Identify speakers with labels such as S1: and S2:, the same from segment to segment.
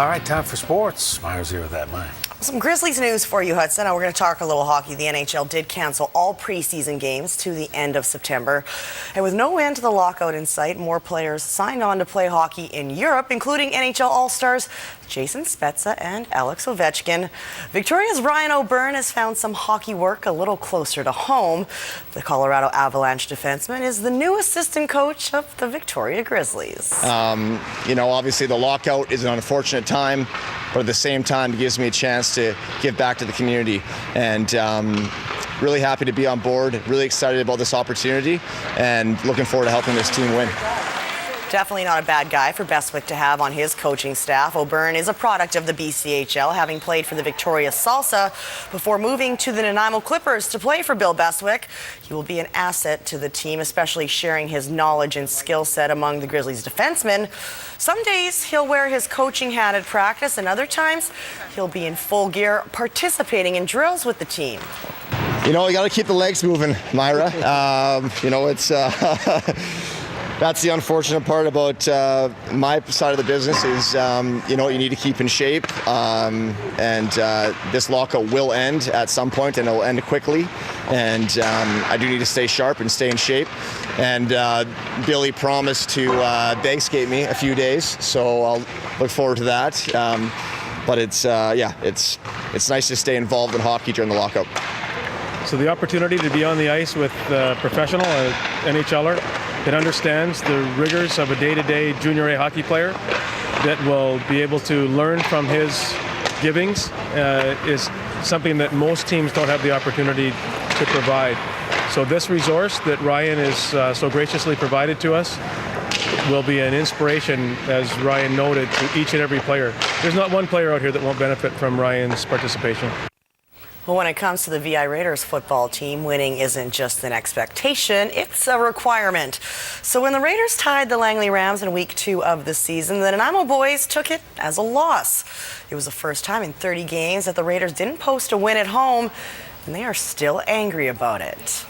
S1: All right, time for sports. Myers here with that, Mike.
S2: Some Grizzlies news for you, Hudson. We're going to talk a little hockey. The NHL did cancel all preseason games to the end of September. And with no end to the lockout in sight, more players signed on to play hockey in Europe, including NHL All-Stars Jason Spezza and Alex Ovechkin. Victoria's Ryan O'Byrne has found some hockey work a little closer to home. The Colorado Avalanche defenseman is the new assistant coach of the Victoria Grizzlies.
S3: Obviously the lockout is an unfortunate time, but at the same time, it gives me a chance to give back to the community. And really happy to be on board, really excited about this opportunity, and looking forward to helping this team win.
S2: Definitely not a bad guy for Bestwick to have on his coaching staff. O'Byrne is a product of the BCHL, having played for the Victoria Salsa before moving to the Nanaimo Clippers to play for Bill Bestwick. He will be an asset to the team, especially sharing his knowledge and skill set among the Grizzlies defensemen. Some days he'll wear his coaching hat at practice, and other times he'll be in full gear participating in drills with the team.
S3: You got to keep the legs moving, Myra. That's the unfortunate part about my side of the business is, you need to keep in shape. This lockout will end at some point, and it'll end quickly. And I do need to stay sharp and stay in shape. And Billy promised to bag skate me a few days, so I'll look forward to that. But it's nice to stay involved in hockey during the lockout.
S4: So the opportunity to be on the ice with a professional, NHLer, that understands the rigors of a day-to-day junior A hockey player, that will be able to learn from his givings, is something that most teams don't have the opportunity to provide. So this resource that Ryan is so graciously provided to us will be an inspiration, as Ryan noted, to each and every player. There's not one player out here that won't benefit from Ryan's participation.
S2: Well, when it comes to the VI Raiders football team, winning isn't just an expectation, it's a requirement. So when the Raiders tied the Langley Rams in week 2 of the season, the Nanaimo boys took it as a loss. It was the first time in 30 games that the Raiders didn't post a win at home, and they are still angry about it.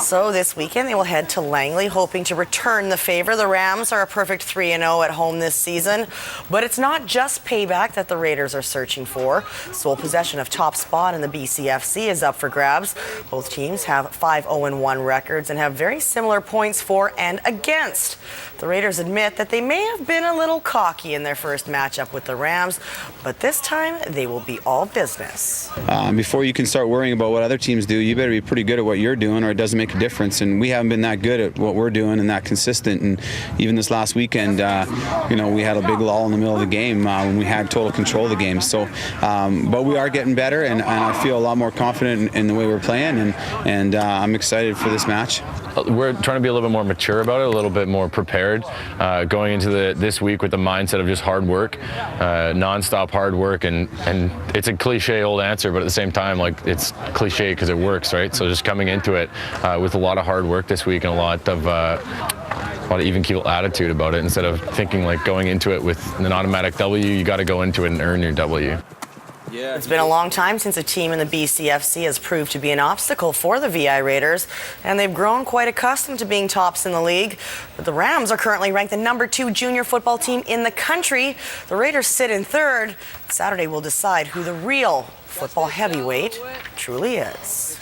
S2: So this weekend they will head to Langley, hoping to return the favor. The Rams are a perfect 3-0 at home this season, but it's not just payback that the Raiders are searching for. Sole possession of top spot in the BCFC is up for grabs. Both teams have 5-0-1 records and have very similar points for and against. The Raiders admit that they may have been a little cocky in their first matchup with the Rams, but this time they will be all business.
S5: Before you can start worrying about what other teams do, you better be pretty good at what you're doing, or it doesn't make a difference. And we haven't been that good at what we're doing and that consistent. And even this last weekend, we had a big lull in the middle of the game when we had total control of the game. So, but we are getting better, and I feel a lot more confident in the way we're playing, and I'm excited for this match.
S6: We're trying to be a little bit more mature about it, a little bit more prepared, going into this week with the mindset of just hard work, nonstop hard work, and it's a cliche old answer, but at the same time, like, it's cliche because it works, right? So just coming into it with a lot of hard work this week and a lot of even keel attitude about it, instead of thinking like going into it with an automatic W. You got to go into it and earn your W.
S2: It's been a long time since a team in the BCFC has proved to be an obstacle for the VI Raiders, and they've grown quite accustomed to being tops in the league. But the Rams are currently ranked the number 2 junior football team in the country. The Raiders sit in third. Saturday will decide who the real football heavyweight truly is.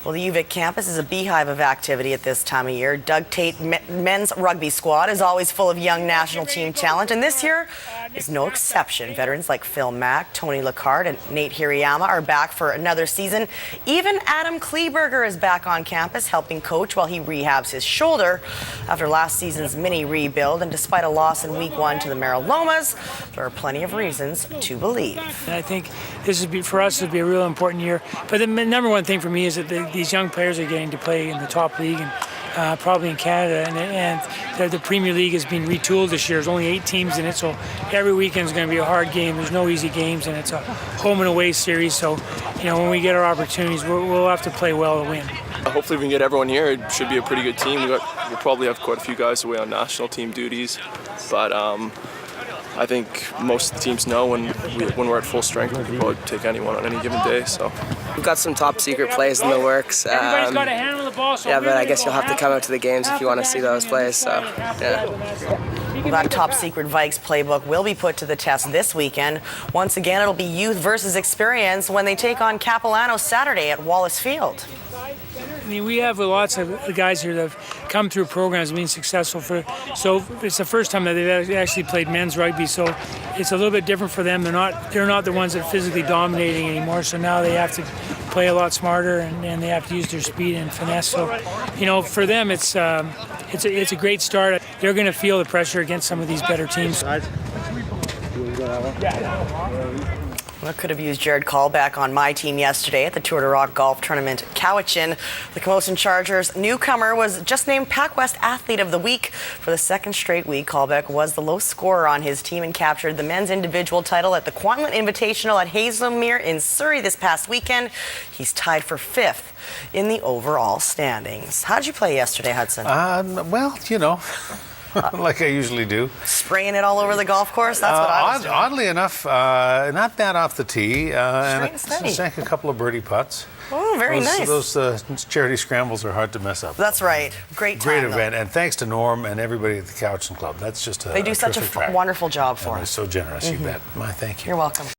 S2: Well, the UVic campus is a beehive of activity at this time of year. Doug Tate men's rugby squad is always full of young national team talent, and this year is no exception. Veterans like Phil Mack, Tony Lacard, and Nate Hirayama are back for another season. Even Adam Kleberger is back on campus helping coach while he rehabs his shoulder after last season's mini rebuild. And despite a loss in week 1 to the Marilomas, there are plenty of reasons to believe.
S7: I think this would for us would be a real important year. But the number one thing for me is that these young players are getting to play in the top league, and probably in Canada, and the Premier League has been retooled this year. There's only 8 teams in it, so every weekend is going to be a hard game. There's no easy games, and it's a home and away series. So, when we get our opportunities, we'll have to play well to win.
S8: Hopefully we can get everyone here. It should be a pretty good team. We'll probably have quite a few guys away on national team duties, but I think most teams know when we're at full strength, we can probably take anyone on any given day. So
S9: we've got some top secret plays in the works.
S7: Everybody's got to handle the ball. So
S9: yeah, but I guess you'll have to come out to the games if you want to see those plays. So yeah.
S2: Well, that top secret Vikes playbook will be put to the test this weekend. Once again, it'll be youth versus experience when they take on Capilano Saturday at Wallace Field.
S7: I mean, we have lots of guys here that have come through programs and been successful so it's the first time that they've actually played men's rugby, so it's a little bit different for them. They're not the ones that are physically dominating anymore, so now they have to play a lot smarter and they have to use their speed and finesse. So, for them it's a great start. They're going to feel the pressure against some of these better teams.
S2: I could have used Jared Callback on my team yesterday at the Tour de Rock Golf Tournament at Cowichan. The Camosun Chargers newcomer was just named Pac West Athlete of the Week. For the second straight week, Callback was the low scorer on his team and captured the men's individual title at the Kwantlen Invitational at Hazelmere in Surrey this past weekend. He's tied for 5th in the overall standings. How'd you play yesterday, Hudson?
S1: Well, like I usually do.
S2: Spraying it all over the golf course? That's what I was doing.
S1: Oddly enough, not bad off the tee. And I
S2: steady.
S1: sank a couple of birdie putts.
S2: Oh, very nice.
S1: Those charity scrambles are hard to mess up.
S2: That's right. Great
S1: event. And thanks to Norm and everybody at the Cowichan Club. That's just
S2: They do such a wonderful job for us.
S1: They're so generous, you bet. My thank you.
S2: You're welcome.